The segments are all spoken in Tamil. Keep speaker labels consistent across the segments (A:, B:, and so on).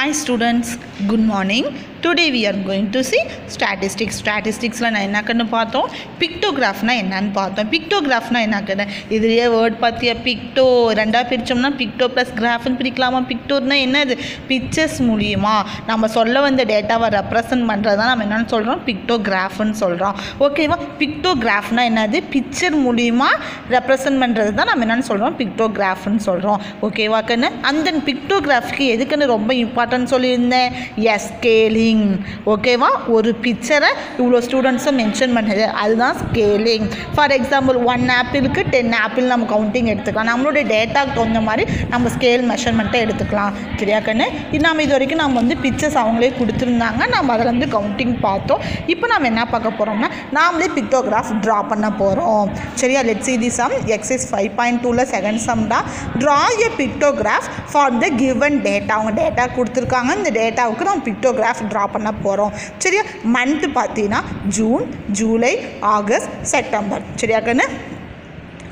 A: Hi students, good morning. Today we are going to see statistics. Statistics la na enna kannu paathom pictograph na enna nu paathom. Pictograph na enna kanna idhiliye word paathiya picto renda pirichomna picto plus graph nu pirikalama. Picto na enna idu pictures மூலியமா நம்ம சொல்ல வந்த டேட்டாவை ரெப்ரசன்ட் பண்றதா நாம என்னன்னு சொல்றோம் pictograph னு சொல்றோம். ஓகேவா? pictograph னா என்னது? பிக்சர் மூலியமா ரெப்ரசன்ட் பண்றது தான் நாம என்னன்னு சொல்றோம் pictograph னு சொல்றோம். ஓகேவா கண்ணு? அந்த pictographக்கு எதுக்குன்னு ரொம்ப இம்பார்ட்டன்ட் சொல்லியிருந்தேன். Yes scaling. ஓகேவா? ஒரு பிக்சரை இவ்வளோ ஸ்டூடெண்ட்ஸும் மென்ஷன் பண்ணது அதுதான் ஸ்கேலிங். ஃபார் எக்ஸாம்பிள் 1 ஆப்பிளுக்கு 10 ஆப்பிள் நம்ம கவுண்டிங் எடுத்துக்கலாம். நம்மளுடைய டேட்டாக்கு தகுந்த மாதிரி நம்ம ஸ்கேல் மெஷர்மெண்ட்டை எடுத்துக்கலாம். சரியா கண்ணு? நம்ம இது வரைக்கும் நம்ம வந்து பிக்சர்ஸ் அவங்களே கொடுத்துருந்தாங்க. நம்ம அதில் வந்து கவுண்டிங் பார்த்தோம். இப்போ நம்ம என்ன பார்க்க போகிறோம்னா நாமளே பிக்டோகிராஃப் ட்ரா பண்ண போகிறோம். சரியா? Let's see the sum. Exercise 5.2ல செகண்ட் சம் தான். Draw a pictograph for the given data. அவங்க டேட்டா கொடுத்துருக்காங்க. இந்த டேட்டாவுக்கு நம்ம பிக்டோகிராஃப் ட்ரா பண்ண போகிறோம். சரியா? மந்த் பார்த்தீங்கன்னா ஜூன், ஜூலை, ஆகஸ்ட், செப்டம்பர். சரியா கண்ணு?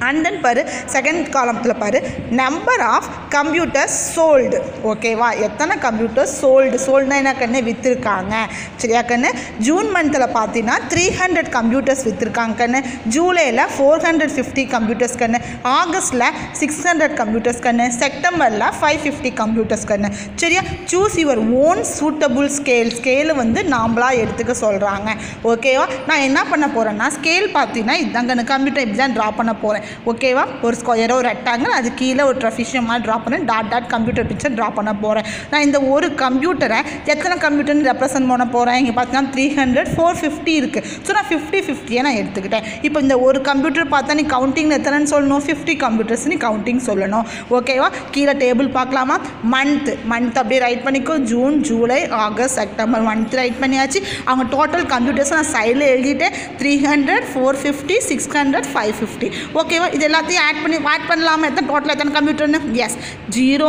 A: அண்ட் தென் பாரு செகண்ட் காலத்தில் பாரு நம்பர் ஆஃப் கம்ப்யூட்டர்ஸ் சோல்டு. ஓகேவா? எத்தனை கம்ப்யூட்டர்ஸ் சோல்டுனா என்ன கண்ணு? விற்றுருக்காங்க. சரியா கண்ணு? ஜூன் மந்தில் பார்த்தீங்கன்னா 300 கம்ப்யூட்டர்ஸ் விற்றுருக்காங்க கண்ணு. ஜூலையில் 450 கம்ப்யூட்டர்ஸ் கண்ணு. ஆகஸ்ட்டில் 600 கம்ப்யூட்டர்ஸ் கண்ணு. செப்டம்பரில் 550 கம்ப்யூட்டர்ஸ் கண்ணு. சரியா? Choose your own suitable scale வந்து நாம்ளாக எடுத்துக்க சொல்கிறாங்க. ஓகேவா? நான் என்ன பண்ண போகிறேன்னா ஸ்கேல் பார்த்தீங்கன்னா இதுதான் கண்ணு. கம்ப்யூட்டர் இப்படி தான் ட்ரா பண்ண போகிறேன். ஓகேவா? ஒரு ஸ்கொயரோ ஒரு ரெக்டாங்கிள் அது கீழே ஒரு ட்ரஃபிஷியமாக ட்ரா பண்ணேன். டாட் கம்ப்யூட்டர் பிக்சர் ட்ரா பண்ண போகிறேன். நான் இந்த ஒரு கம்ப்யூட்டரை எத்தனை கம்ப்யூட்டர்னு ரெப்ரசன்ட் பண்ண போகிறேன்? இங்கே பார்த்தீங்கன்னா 300, 450 இருக்குது. ஸோ நான் 50-50 நான் எடுத்துக்கிட்டேன். இப்போ இந்த ஒரு கம்ப்யூட்டர் பார்த்தா நீ கவுண்டிங் எத்தனைன்னு சொல்லணும்? 50 கம்ப்யூட்டர்ஸ் நீ கவுண்டிங் சொல்லணும். ஓகேவா? கீழே டேபிள் பார்க்கலாமா? மந்த் அப்படியே ரைட் பண்ணிக்கோ. June, July, August, September month right பண்ணியாச்சு. அவங்க டோட்டல் கம்ப்யூட்டர்ஸ் நான் சைடில் எழுதிட்டேன். 300, 450, 600, 550. ஓகேவா? இது எல்லாத்தையும் ஆட் பண்ணலாமா? எத்தனை டோட்டல் எத்தனை கம்ப்யூட்டர்னு? எஸ் 0,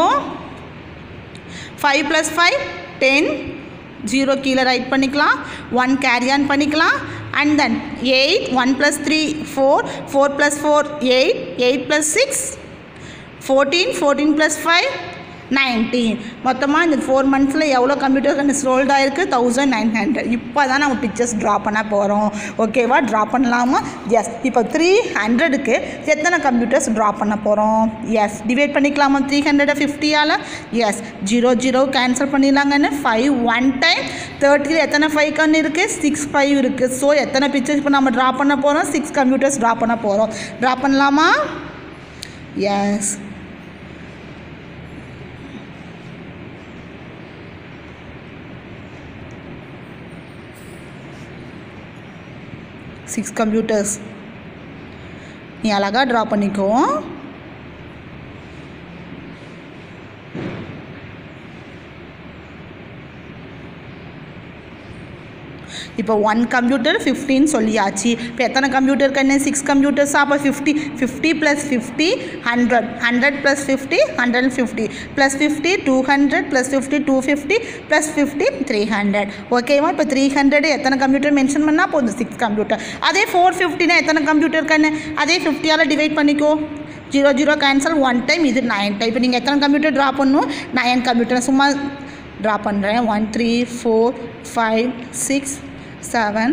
A: 5 + 5 10, 0 கீழே ரைட் பண்ணிக்கலாம். 1 கேரி ஆன் பண்ணிக்கலாம். And then 8, 1 + 3 4, 4 + 4 8, 8 + 6 14, 14 + 5 19. மொத்தமாக இந்த 4 மந்த்ஸில் எவ்வளோ கம்ப்யூட்டர்ஸ் ரோல்ட் ஆகிருக்கு? 1900. இப்போ தான் நம்ம பிக்சர்ஸ் ட்ரா பண்ண போகிறோம். ஓகேவா? ட்ரா பண்ணலாமா? எஸ். இப்போ 300க்கு எத்தனை கம்ப்யூட்டர்ஸ் ட்ரா பண்ண போகிறோம்? எஸ் டிவைட் பண்ணிக்கலாமா? 300 50ஆல்? எஸ் 0 கேன்சல் பண்ணிடலாங்கன்னு. 5 1 டைம் 30ல் எத்தனை 5 கன்று இருக்குது? 6 5 இருக்குது. ஸோ எத்தனை பிக்சர்ஸ் இப்போ நம்ம ட்ரா பண்ண போகிறோம்? 6 கம்ப்யூட்டர்ஸ் ட்ரா பண்ண போகிறோம். ட்ரா பண்ணலாமா? எஸ். சிக்ஸ் கம்ப்யூட்டர்ஸ் நீ அழகாக ட்ரா பண்ணிக்கோ. இப்போ 1 கம்ப்யூட்டர் 15 சொல்லியாச்சு. இப்போ எத்தனை கம்ப்யூட்டர் கண்ணு? 6 கம்ப்யூட்டர்ஸ். அப்போ 50 + 50 100, 100 + 50 150 + 50 200 + 50 250 + 50 300. ஓகேவா? இப்போ 300 எத்தனை கம்ப்யூட்டர் மென்ஷன் பண்ணால் போதும்? 6 கம்ப்யூட்டர். அதே 450னா எத்தனை கம்ப்யூட்டர் கண்ணு? அதே 50ஆல் டிவைட் பண்ணிக்கோ. 0 கேன்சல் 1 டைம். இது 9 டைம். இப்போ நீங்கள் எத்தனை கம்ப்யூட்டர் ட்ரா பண்ணணும்? 9 கம்ப்யூட்டர். சும்மா ட்ரா பண்ணுறேன். 1 3 4 5 6 7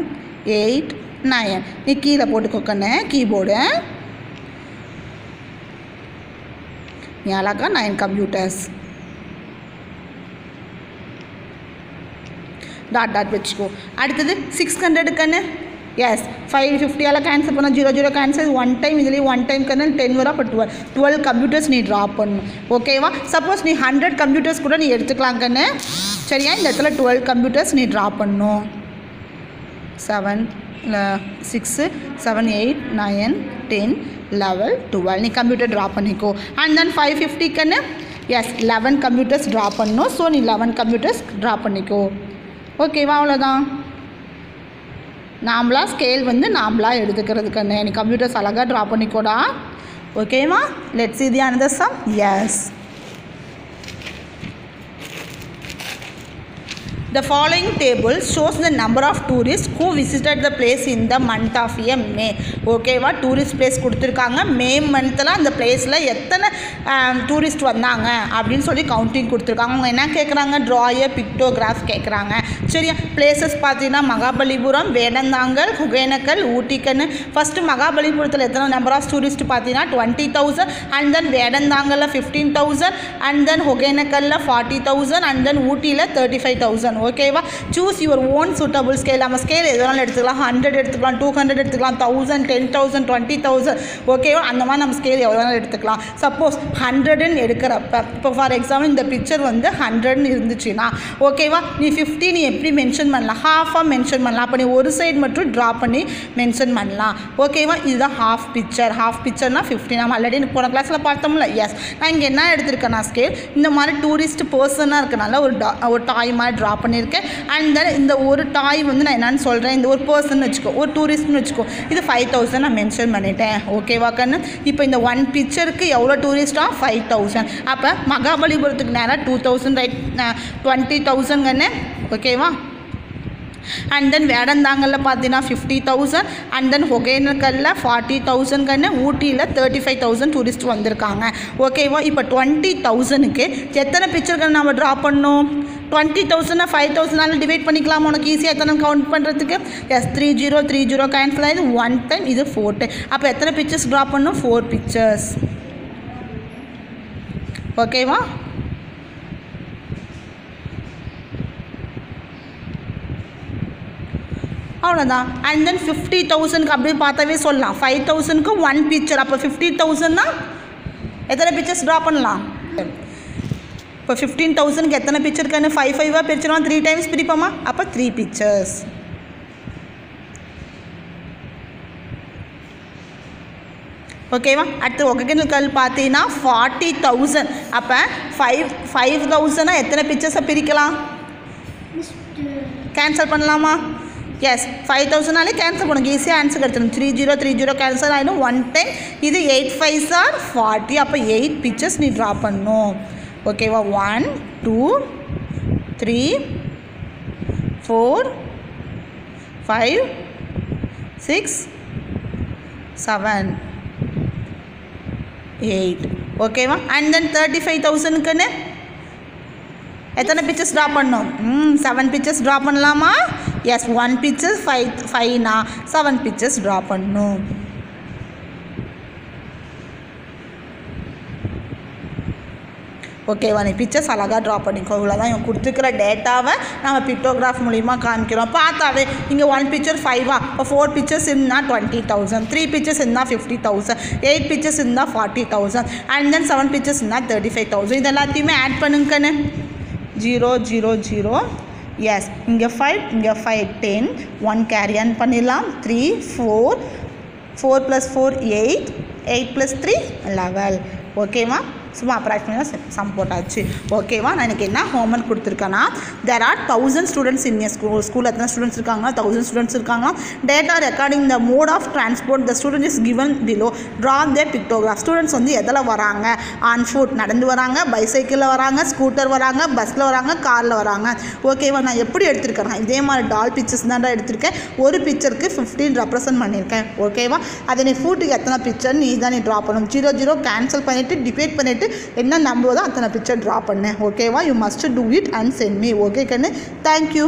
A: 8 9. நீ கீழே போட்டுக்கோக்கண்ணே கீபோர்டு. நீ அழகாக 9 கம்ப்யூட்டர்ஸ் டாட் வச்சுக்கோ. அடுத்தது 600 கண்ணு. எஸ் 550ஆல் கேன்சல் பண்ணால் 0 கேன்சல் 1 டைம். இதுலேயே 1 டைம் கண்ணு 10 வரும். அப்போ 12 கம்ப்யூட்டர்ஸ் நீ ட்ரா பண்ணணும். ஓகேவா? சப்போஸ் நீ 100 கம்ப்யூட்டர்ஸ் கூட நீ எடுத்துக்கலாம் கண்ணு. சரியா? இந்த இடத்துல 12 கம்ப்யூட்டர்ஸ் நீ ட்ரா பண்ணணும். 7 6 7 8 9 10 11 12 நீ கம்ப்யூட்டர் ட்ரா பண்ணிக்கோ. அண்ட் தென் 550 கண்ணு. எஸ் 11 கம்ப்யூட்டர்ஸ் ட்ரா பண்ணணும். ஸோ நீ 11 கம்ப்யூட்டர்ஸ் ட்ரா பண்ணிக்கோ. ஓகேவா? அவ்வளோதான். நாம்ளா ஸ்கேல் வந்து நாம்ளா எடுத்துக்கிறது கண்ணு. நீ கம்ப்யூட்டர்ஸ் அழகாக ட்ரா பண்ணிக்கோடா. ஓகேவா? Let's see the another sum. Yes The following table shows the number of tourists who visited the place in the month of May. ஓகேவா, டூரிஸ்ட் பிளேஸ் கொடுத்துருக்காங்க. மே மந்தில் அந்த பிளேஸில் எத்தனை டூரிஸ்ட் வந்தாங்க அப்படின்னு சொல்லி கவுண்டிங் கொடுத்துருக்காங்க. அவங்க என்ன கேட்குறாங்க, ட்ராய பிக்டோகிராஃப் கேட்குறாங்க. சரியா, பிளேசஸ் பார்த்தீங்கன்னா மகாபலிபுரம், வேடந்தாங்கல், ஒகேனக்கல், ஊட்டிக்கன்னு. ஃபஸ்ட்டு மகாபலிபுரத்தில் எத்தனை நம்பர் ஆஃப் டூரிஸ்ட் பார்த்தீங்கன்னா 20,000, அண்ட் தென் வேடந்தாங்கலில் 15,000, அண்ட் தென் ஒகேனக்கல்லில் 40,000, அண்ட் தென் ஊட்டியில் 35,000. ஓகேவா, choose your own suitable scale. நம்ம ஸ்கேல் எதனாலும் எடுத்துக்கலாம், 100 எடுத்துக்கலாம், 200 எடுத்துக்கலாம், 1000, 10,000, 20,000. ஓகேவா, அந்த மாதிரி நம்ம ஸ்கேல் எவ்வளோ எடுத்துக்கலாம். சப்போஸ் 100ன்னு எடுக்கிறப்ப, இப்போ ஃபார் எக்ஸாம்பிள் இந்த பிக்சர் வந்து 100ன்னு இருந்துச்சுன்னா, ஓகேவா, நீ 50 நீ எப்படி மென்ஷன் பண்ணலாம், ஹாஃபாக மென்ஷன் பண்ணலாம். அப்போ நீ ஒரு சைடு மட்டும் ட்ரா பண்ணி மென்ஷன் பண்ணலாம். ஓகேவா, இதுதான் ஹாஃப் பிக்சர். ஹாஃப் பிக்சர்னா 50. நம்ம ஆல்ரெடி போன கிளாஸில் பார்த்தோம்ல. எஸ், நான் இங்கே என்ன எடுத்திருக்கேன், நான் ஸ்கேல் இந்த மாதிரி டூரிஸ்ட் பர்சனாக இருக்கனால ஒரு டாய் மாதிரி ட்ரா பண்ணியிருக்கேன். அண்ட் தென் இந்த ஒரு டாய் வந்து நான் என்னென்னு சொல்கிறேன், இந்த ஒரு பர்சன் வச்சுக்கோ, ஒரு டூரிஸ்ட்னு வச்சுக்கோ, இது 5,000 நான் மென்ஷன் பண்ணிட்டேன். ஓகேவா கண்ணு, இப்போ இந்த ஒன் பிக்சருக்கு எவ்வளோ டூரிஸ்ட்டாக 5,000. அப்போ மகாபலிபுரத்துக்கு நேராக 2,000 ரைட், 20,000 கண்ணு. ஓகேவா, அண்ட் தென் வேடந்தாங்கல்ல பார்த்தீங்கன்னா 50,000, அண்ட் தென் ஒகேனக்கல்ல 40,000 கண்ணு, ஊட்டியில் 35,000 டூரிஸ்ட் வந்திருக்காங்க. ஓகேவா, இப்போ 20,000க்கு எத்தனை பிக்சர்கள் நம்ம ட்ரா பண்ணோம், 20,000 5,000 டிவைட் பண்ணிக்கலாம். உனக்கு ஈஸியாக எத்தனை கவுண்ட் பண்ணுறதுக்கு. எஸ், 30 கேன்சல் ஆகிது, 1 டைம், இது 4 டைம். அப்போ எத்தனை பிக்சர்ஸ் ட்ரா பண்ணணும், 4 பிக்சர்ஸ். ஓகேவா, அவ்வளோதான். அண்ட் தென் 50,000க்கு அப்படி பார்த்தாவே சொல்லலாம், 5,000க்கு 1 பிக்சர். அப்போ 50,000னா எத்தனை பிக்சர்ஸ் ட்ரா பண்ணலாம். இப்போ 15,000க்கு எத்தனை பிக்சருக்குன்னு 5 பிரிச்சிருவோம், 3 டைம்ஸ் பிரிப்போமா, அப்போ 3 பிக்சர்ஸ். ஓகேவா, அடுத்து ஒகேனக்கல் பார்த்தீங்கன்னா 40,000. அப்போ 5,000 எத்தனை பிக்சர்ஸை பிரிக்கலாம், கேன்சல் பண்ணலாமா. எஸ், 5,000னாலே கேன்சல் பண்ணுங்க, ஈஸியாக ஆன்சர் கிடச்சிடும். 30 கேன்சல் ஆகிடும், 1 டைம். இது 8 5s are 40. அப்போ 8 பிக்சர்ஸ் நீ ட்ரா பண்ணும். ஓகேவா, 1 2 3 4 5 6 7 8. ஓகேவா, அண்ட் தென் 35,000க்குன்னு எத்தனை பிக்சர்ஸ் ட்ரா பண்ணோம், 7 பிக்சர்ஸ் ட்ரா பண்ணலாமா. எஸ், 1 பிக்சர் 5னா 7 பிக்சர்ஸ் ட்ரா பண்ணணும். ஓகேவா, நீ பிக்சர்ஸ் அழகாக ட்ரா பண்ணிக்கோ. இவ்வளோதான் இவங்க கொடுத்துருக்கிற டேட்டாவை நம்ம பிக்டோகிராஃப் மூலிமா காமிக்கிறோம். பார்த்தாவே இங்கே 1 பிக்சர் 5 இப்போ 4 பிக்சர்ஸ் இருந்தால் 20,000, 3 பிக்சர்ஸ் இருந்தால் 50,000, 8 பிக்சர்ஸ் இருந்தால் 40,000, அண்ட் தென் 7 பிக்சர்ஸ் இருந்தால் 35,000. இது எல்லாத்தையுமே ஆட் பண்ணுங்கன்னு. 0 0 0. எஸ், இங்கே 5 இங்கே 5 10, 1 கேரி ஆன் பண்ணிடலாம். 3 4 4 + 4 8 8 + 3 11. ஓகேவா, சும்மா அப்ராக்சிமேட்டாக சம் போட்டாச்சு. ஓகேவா, நான் எனக்கு என்ன homework கொடுத்துருக்கேன்னா, there are 1000 students in a school. ஸ்கூலில் எத்தனை ஸ்டூடெண்ட்ஸ் இருக்காங்க, 1000 ஸ்டூடெண்ட்ஸ் இருக்காங்க. Data recording the mode of transport the student is given below. Draw the pictograph. Students வந்து எதில் வராங்க, ஆன் ஃபுட் நடந்து வராங்க, பைசைக்கிளில் வராங்க, ஸ்கூட்டர் வராங்க, பஸ்ஸில் வராங்க, காரில் வராங்க. ஓகேவா, நான் எப்படி எடுத்திருக்கேன், இதே மாதிரி டால் பிக்சர்ஸ் தான் எடுத்திருக்கேன். ஒரு பிக்சருக்கு 15 ரெப்ரசன்ட் பண்ணியிருக்கேன். ஓகேவா, அதை நீ ஃபுட்டுக்கு எத்தனை பிக்சர் நீ தான் நீ ட்ரா பண்ணணும். 0 0 கேன்சல் பண்ணிவிட்டு டிவைட் பண்ணிவிட்டு என்ன நம்புவதோ அத்தனை பிக்சர் ட்ரா பண்ணேன். ஓகேவா, you must do it and send me. Okay கண்ணு, தேங்க்யூ.